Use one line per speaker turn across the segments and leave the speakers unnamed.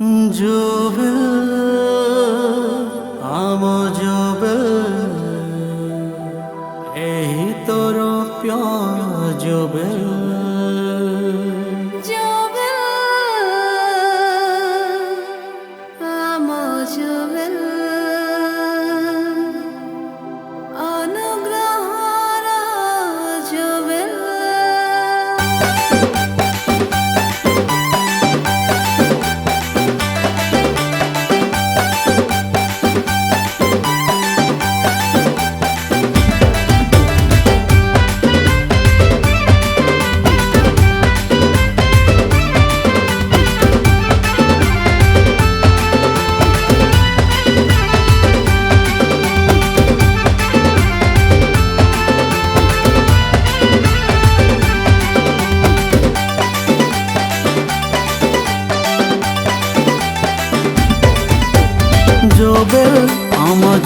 জুবেল জুবেল এই তোর জুবেল জুবেল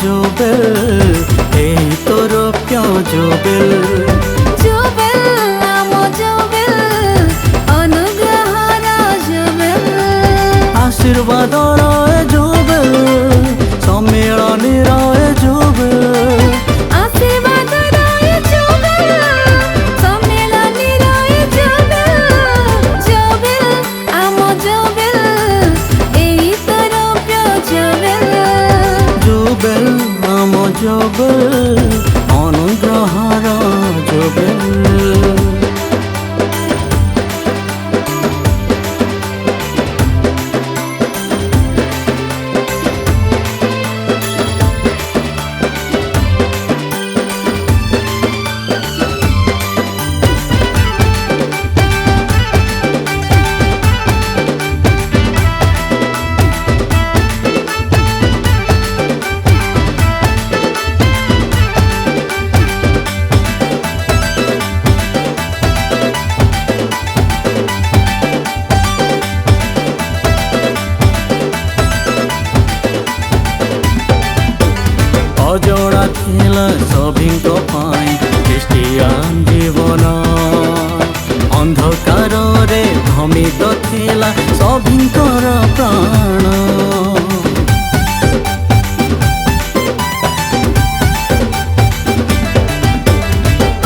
জুবেল এই তোর জুবেল
জুবেল জুবেল অনুগ্রহর জুবেল
আশীর্বাদ রয়ে জুবেল সম্মিলনী রয়ে জুবেল
আশীর্বাদ রয়ে জুবেল সম্মিলনী রয়ে জুবেল জুবেল জুবেল এই তোর জুবেল
জুবেল জুবেল অনুগ্রহর জুবেল অজোড়া ଥିଲା ସଭିଙ୍କ ପାଇଁ ଖ୍ରୀଷ୍ଟିଆନ ଜୀବନ ଅନ୍ଧକାରରେ ଭ୍ରମିତ ଥିଲା ସଭିଙ୍କର ପ୍ରାଣ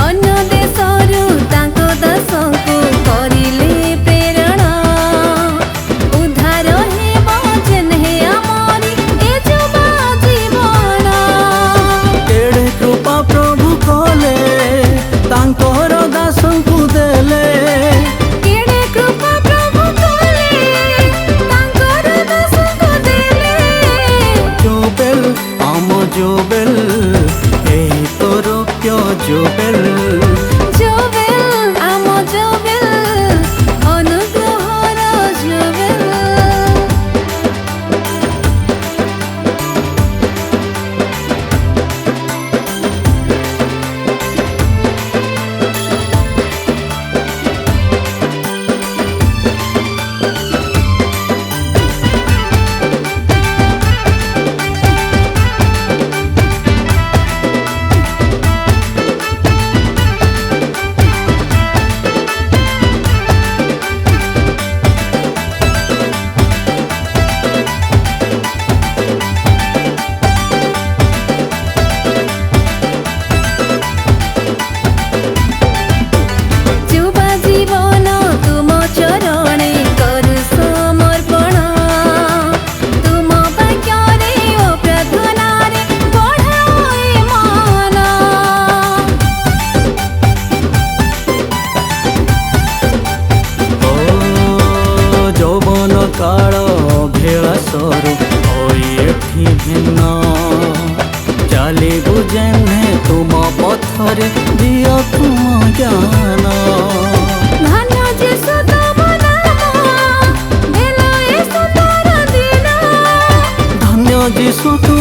ଅନ୍ୟ ଦେଶରୁ ତାଙ୍କ ଦାସଙ୍କୁ କରିଲେ ପ୍ରେରଣା ଉଦ୍ଧାର ହେବ ଯେହ୍ନେ ଆମରି ଏ ଯୁବା ଜୀବନ
କେଡ଼େ କୃପା ପ୍ରଭୁ କଲେ ତାଙ୍କର ଦାସଙ୍କୁ ଦେଲେ
କେଡ଼େ କୃପା ପ୍ରଭୁ କଲେ ତାଙ୍କର ଦାସଙ୍କୁ ଦେଲେ
ଜୁବେଲ ଜୁବେଲ এই তোর জুবেল
জুবেল জুবেল অনুগ্রহর জুবেল ଯୁବା ଜୀବନ ତୁମ ଚରଣେ କରୁ ସମର୍ପଣ ତୁମ ବାକ୍ୟରେ ଓ ପ୍ରାର୍ଥନାରେ ବଢ଼ାଅ ଏ ମନ
ও যৌবন কাଳ অভিଳାଷରୁ ହୋଇ ଏଠି ଭିନ୍ନ ଚାଲିବୁ ଯେହ୍ନେ ତୁମ ପଥରେ ଦିଅ ତୁମ ଜ୍ଞାନ
ଧନ୍ୟ ଯୀଶୁ ତମ ନାମ ଦେଲ ଏ ସୁନ୍ଦର ଦିନ
ଧନ୍ୟ ଯୀଶୁ ତୁ